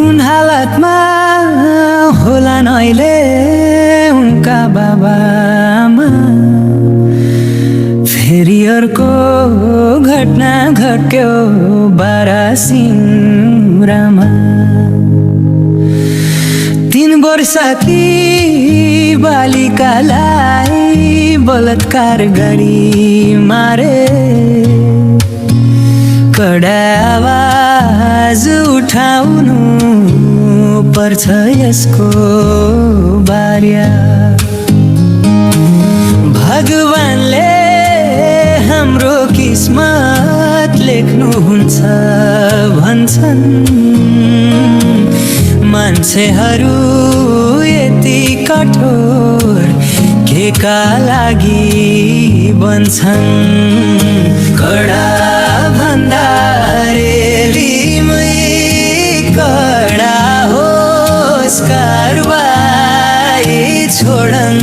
कुन हालतमा होला नहिले उनका बाबामा फेरि अर्को घटना घट्यो बारासिङरामा 3 वर्षकी बालिकालाई बलात्कार गरी मारे कडा आवाज उठाउनु पर्छ यसको बार्या भगवानले हाम्रो किस्मत लेख्नुहुन्छ भन्छन् मान्छेहरू यति कठोर के का लागि बन्छन् कडा भन्दा रेलीमै कडा होस् कारबाही छोडन्